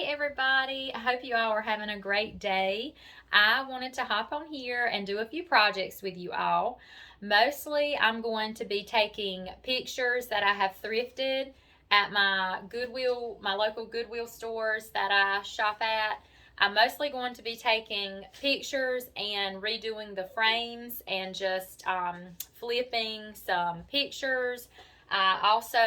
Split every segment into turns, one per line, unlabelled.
Hey everybody, I hope you all are having a great day. I wanted to hop on here and do a few projects with you all. Mostly I'm going to be taking pictures that I have thrifted at my Goodwill, my local Goodwill stores that I shop at. I'm mostly going to be taking pictures and redoing the frames and just flipping some pictures. I also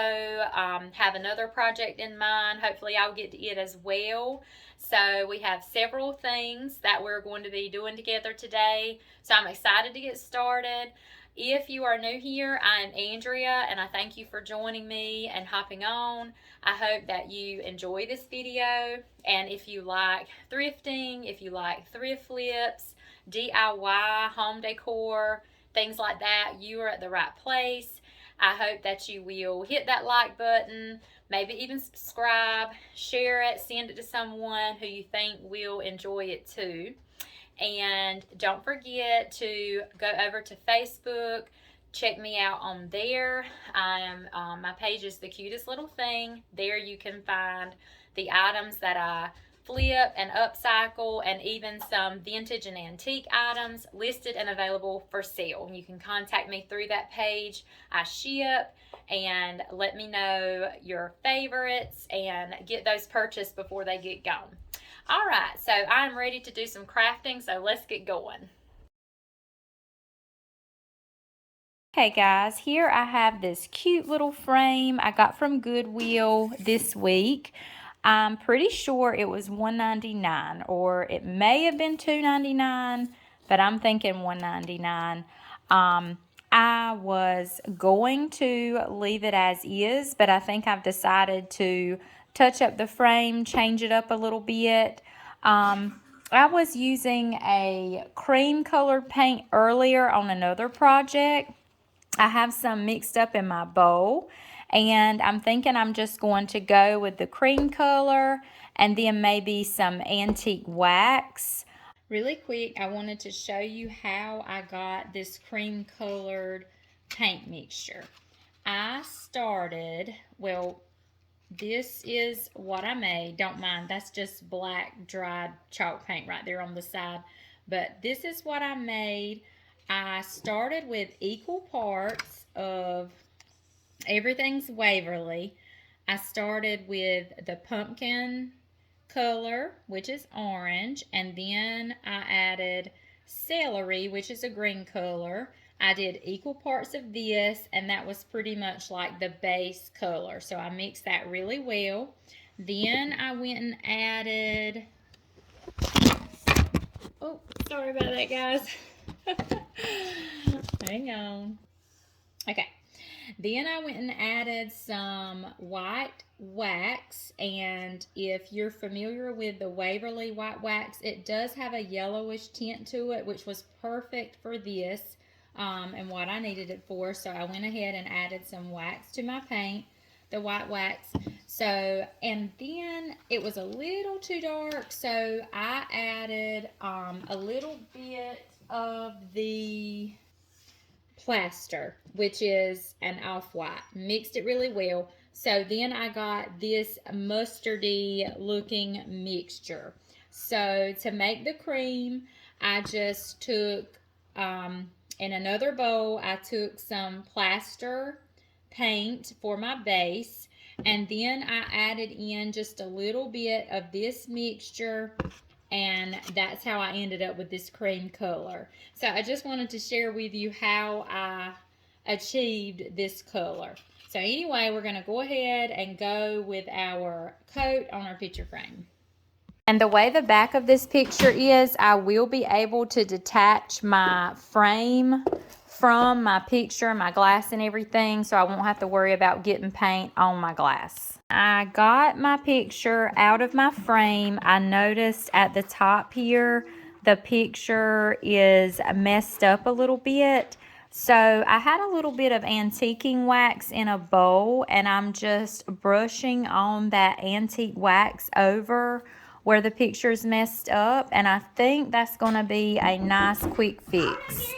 have another project in mind. Hopefully I'll get to it as well. So we have several things that we're going to be doing together today. So I'm excited to get started. If you are new here, I am Andrea and I thank you for joining me and hopping on. I hope that you enjoy this video, and if you like thrifting, if you like thrift flips, DIY, home decor, things like that, you are at the right place. I hope that you will hit that like button, maybe even subscribe, share it, send it to someone who you think will enjoy it too. And don't forget to go over to Facebook, check me out on there. My page is The Cutest Little Thing. There you can find the items that I flip and upcycle, and even some vintage and antique items listed and available for sale. You can contact me through that page. I ship, and let me know your favorites and get those purchased before they get gone. All right, so I'm ready to do some crafting, so let's get going. Okay guys, here I have this cute little frame I got from Goodwill this week. I'm pretty sure it was $1.99, or it may have been $2.99, but I'm thinking $1.99. I was going to leave it as is, but I think I've decided to touch up the frame, change it up a little bit. I was using a cream colored paint earlier on another project. I have some mixed up in my bowl, and I'm thinking I'm just going to go with the cream color and then maybe some antique wax. Really quick, I wanted to show you how I got this cream colored paint mixture. I started, well, this is what I made. Don't mind, that's just black dried chalk paint right there on the side. But this is what I made. I started with equal parts of everything's Waverly. I started with the pumpkin color, which is orange, and then I added celery, which is a green color. I did equal parts of this, and that was pretty much like the base color. So I mixed that really well. Then I went and added, oh, sorry about that, guys. Hang on. Okay. Then I went and added some white wax, and if you're familiar with the Waverly white wax, it does have a yellowish tint to it, which was perfect for this and what I needed it for. So I went ahead and added some wax to my paint, the white wax. So, and then it was a little too dark, so I added a little bit of the plaster, which is an off-white. Mixed it really well. So then I got this mustardy looking mixture. So to make the cream, I just took, in another bowl, I took some plaster paint for my base, and then I added in just a little bit of this mixture, and that's how I ended up with this cream color. So I just wanted to share with you how I achieved this color. So anyway, we're going to go ahead and go with our coat on our picture frame. And the way the back of this picture is, I will be able to detach my frame from my picture, my glass and everything, so I won't have to worry about getting paint on my glass. I got my picture out of my frame. I noticed at the top here, the picture is messed up a little bit. So I had a little bit of antiquing wax in a bowl, and I'm just brushing on that antique wax over where the picture's messed up, and I think that's going to be a nice quick fix.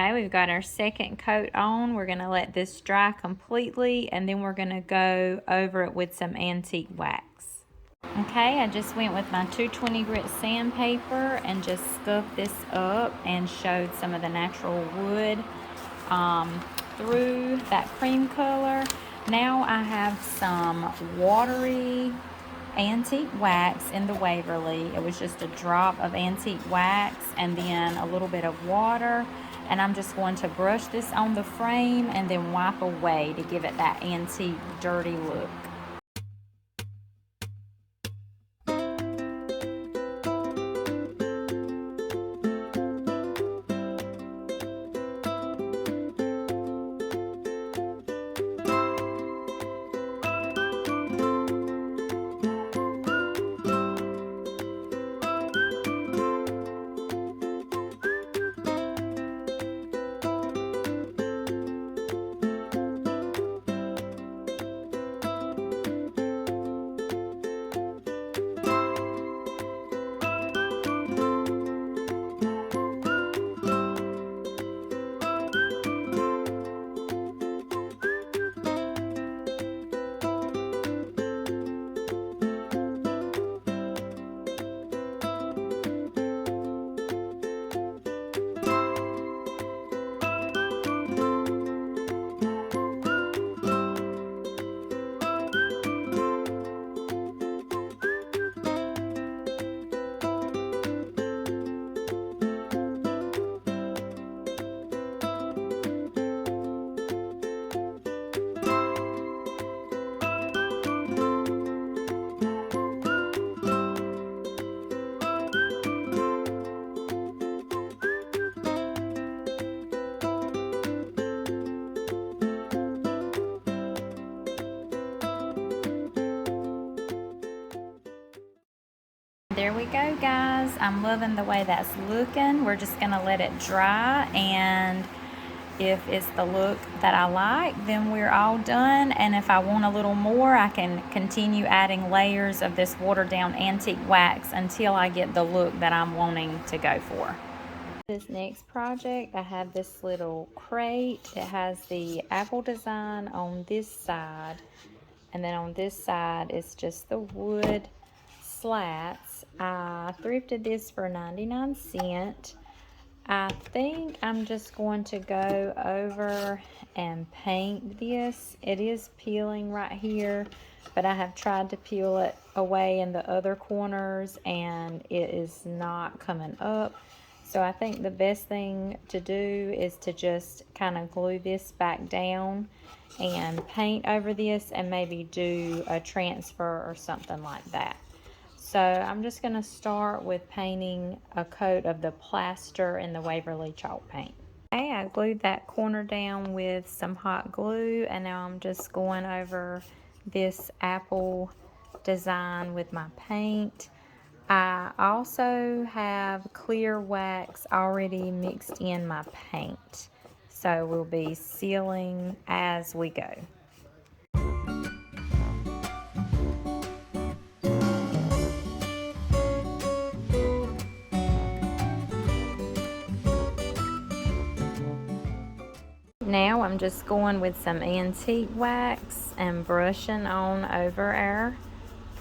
Okay, we've got our second coat on. We're gonna let this dry completely, and then we're gonna go over it with some antique wax. Okay, I just went with my 220 grit sandpaper and just scuffed this up and showed some of the natural wood through that cream color. Now I have some watery antique wax in the Waverly. It was just a drop of antique wax and then a little bit of water, and I'm just going to brush this on the frame and then wipe away to give it that antique dirty look. There we go, guys. I'm loving the way that's looking. We're just gonna let it dry, and if it's the look that I like, then we're all done. And if I want a little more, I can continue adding layers of this watered down antique wax until I get the look that I'm wanting to go for. This next project, I have this little crate. It has the apple design on this side, and then on this side it's just the wood slats. I thrifted this for 99¢. I think I'm just going to go over and paint this. It is peeling right here, but I have tried to peel it away in the other corners and it is not coming up. So I think the best thing to do is to just kind of glue this back down and paint over this and maybe do a transfer or something like that. So I'm just going to start with painting a coat of the plaster in the Waverly chalk paint. Okay, I glued that corner down with some hot glue, and now I'm just going over this apple design with my paint. I also have clear wax already mixed in my paint, so we'll be sealing as we go. Now I'm just going with some antique wax and brushing on over our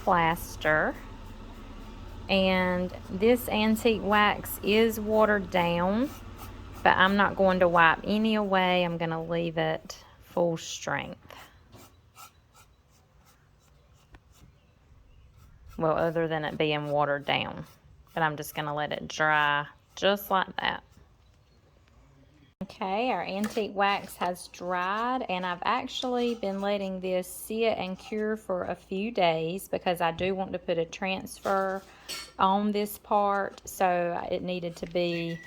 plaster. And this antique wax is watered down, but I'm not going to wipe any away. I'm going to leave it full strength. Well, other than it being watered down. But I'm just going to let it dry just like that. Okay, our antique wax has dried, and I've actually been letting this sit and cure for a few days because I do want to put a transfer on this part, so it needed to be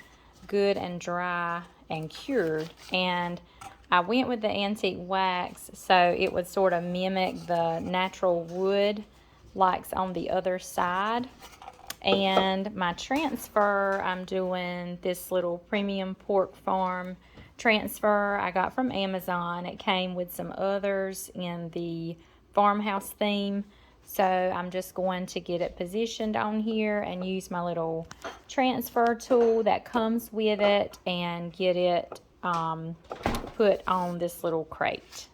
good and dry and cured. And I went with the antique wax so it would sort of mimic the natural wood like on the other side. And my transfer, I'm doing this little premium pork farm transfer I got from Amazon. It came with some others in the farmhouse theme. So I'm just going to get it positioned on here and use my little transfer tool that comes with it and get it put on this little crate.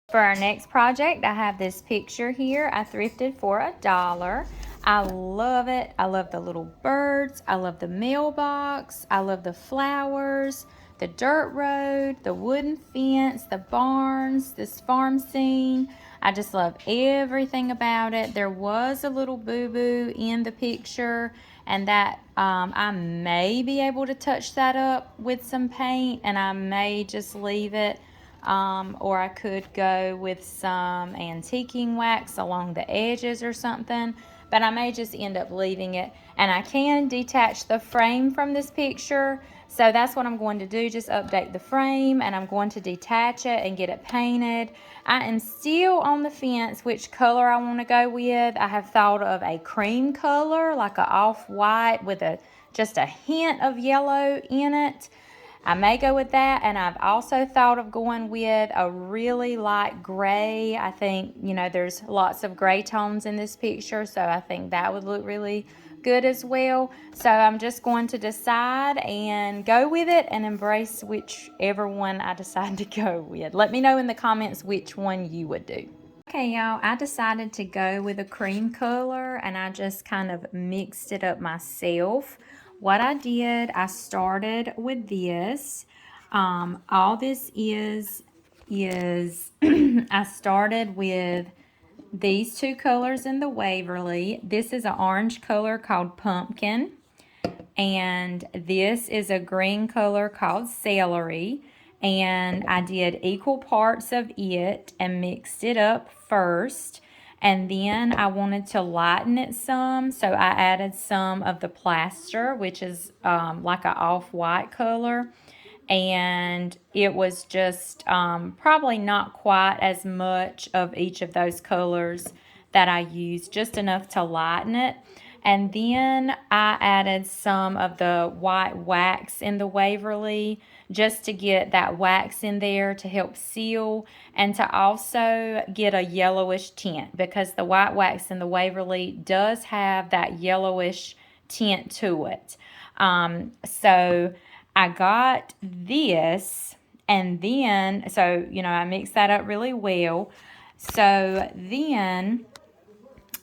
For our next project, I have this picture here I thrifted for $1. I love it. I love the little birds. I love the mailbox. I love the flowers, the dirt road, the wooden fence, the barns, this farm scene. I just love everything about it. There was a little boo-boo in the picture, and that I may be able to touch that up with some paint, and I may just leave it. Or I could go with some antiquing wax along the edges or something, but I may just end up leaving it. And I can detach the frame from this picture, so that's what I'm going to do, just update the frame, and I'm going to detach it and get it painted. I am still on the fence which color I want to go with. I have thought of a cream color, like a off-white with just a hint of yellow in it. I may go with that, and I've also thought of going with a really light gray. I think, there's lots of gray tones in this picture, so I think that would look really good as well. So I'm just going to decide and go with it and embrace whichever one I decide to go with. Let me know in the comments which one you would do. Okay, y'all, I decided to go with a cream color, and I just kind of mixed it up myself. What I did, I started with this. All this is I started with these two colors in the Waverly. This is an orange color called Pumpkin, and this is a green color called Celery. And I did equal parts of it and mixed it up first. And then I wanted to lighten it some, so I added some of the plaster, which is like an off-white color. And it was just probably not quite as much of each of those colors that I used, just enough to lighten it. And then I added some of the white wax in the Waverly just to get that wax in there to help seal, and to also get a yellowish tint, because the white wax in the Waverly does have that yellowish tint to it. So I got this, and then, I mixed that up really well. So then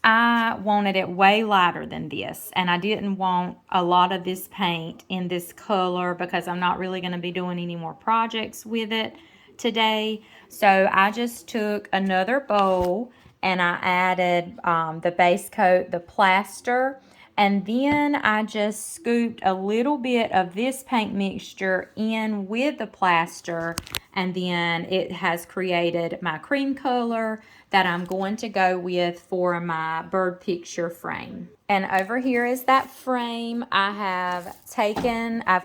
I wanted it way lighter than this, and I didn't want a lot of this paint in this color because I'm not really going to be doing any more projects with it today. So I just took another bowl and I added the base coat, the plaster, and then I just scooped a little bit of this paint mixture in with the plaster, and then it has created my cream color that I'm going to go with for my bird picture frame. And over here is that frame. I've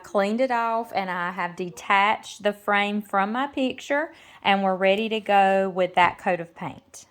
cleaned it off, and I have detached the frame from my picture, and we're ready to go with that coat of paint.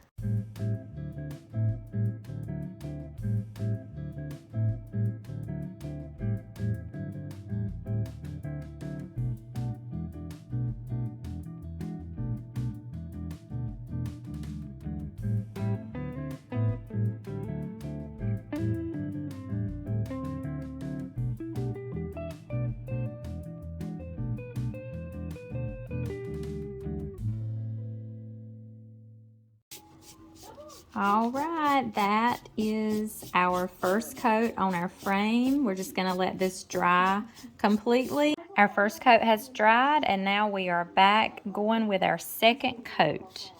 All right, that is our first coat on our frame. We're just going to let this dry completely. Our first coat has dried, and now we are back going with our second coat.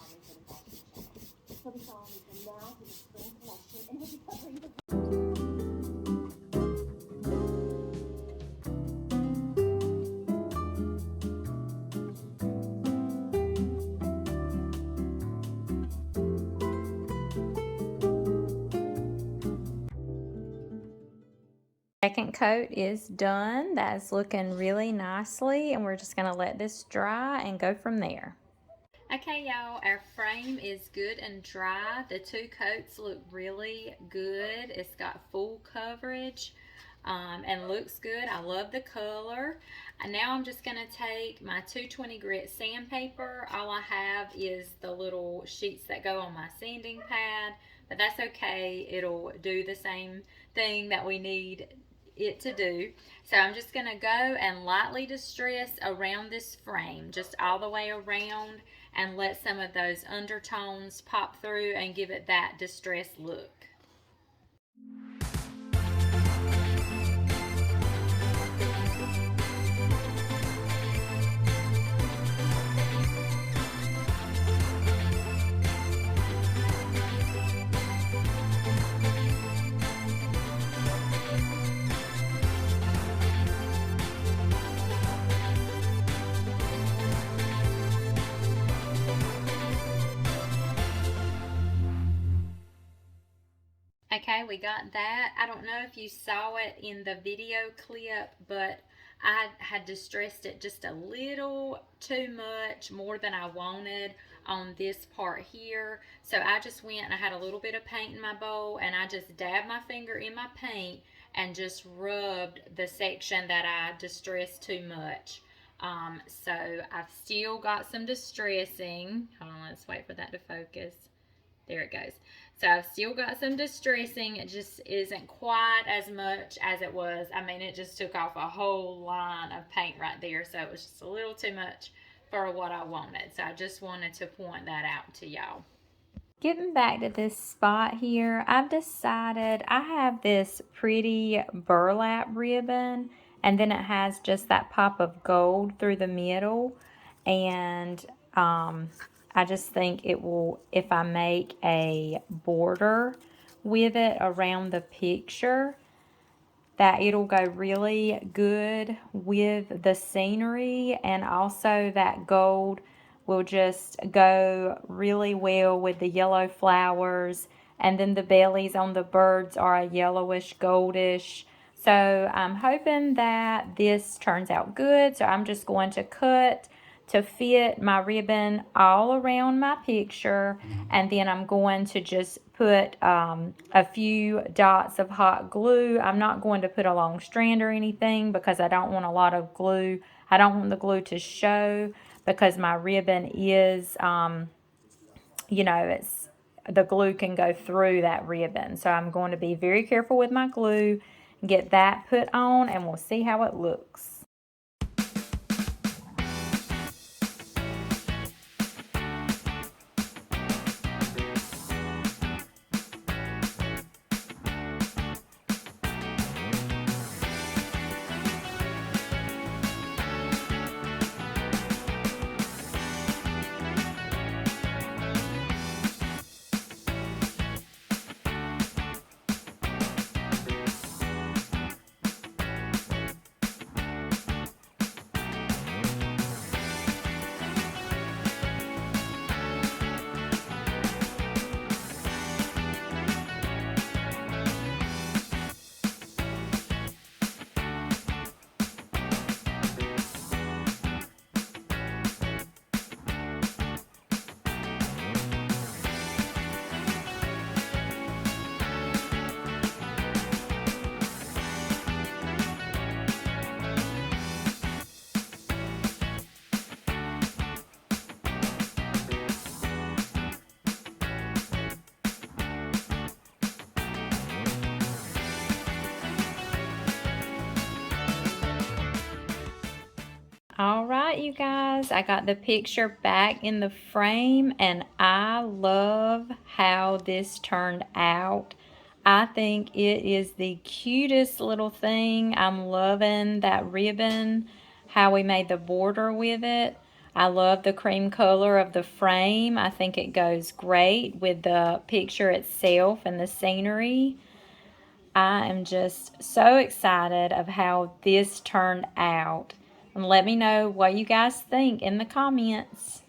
Second coat is done. That's looking really nicely, and we're just going to let this dry and go from there. Okay, y'all, our frame is good and dry. The two coats look really good. It's got full coverage and looks good. I love the color. And now I'm just going to take my 220 grit sandpaper. All I have is the little sheets that go on my sanding pad, but that's okay. It'll do the same thing that we need it to do. So I'm just going to go and lightly distress around this frame, just all the way around, and let some of those undertones pop through and give it that distressed look. Okay, we got that. I don't know if you saw it in the video clip, but I had distressed it just a little too much, more than I wanted on this part here. So I just went and I had a little bit of paint in my bowl, and I just dabbed my finger in my paint and just rubbed the section that I distressed too much. So I've still got some distressing. Hold on, let's wait for that to focus. There it goes. So I've still got some distressing. It just isn't quite as much as it was. I mean, it just took off a whole line of paint right there. So it was just a little too much for what I wanted. So I just wanted to point that out to y'all. Getting back to this spot here, I've decided I have this pretty burlap ribbon, and then it has just that pop of gold through the middle, and I just think it will, if I make a border with it around the picture, that it'll go really good with the scenery, and also that gold will just go really well with the yellow flowers, and then the bellies on the birds are a yellowish goldish. So I'm hoping that this turns out good. So I'm just going to cut to fit my ribbon all around my picture, and then I'm going to just put a few dots of hot glue. I'm not going to put a long strand or anything because I don't want a lot of glue. I don't want the glue to show because my ribbon is, you know, it's, the glue can go through that ribbon. So I'm going to be very careful with my glue, get that put on, and we'll see how it looks. you guys. I got the picture back in the frame, and I love how this turned out. I think it is the cutest little thing. I'm loving that ribbon, how we made the border with it. I love the cream color of the frame. I think it goes great with the picture itself and the scenery. I am just so excited of how this turned out. And let me know what you guys think in the comments.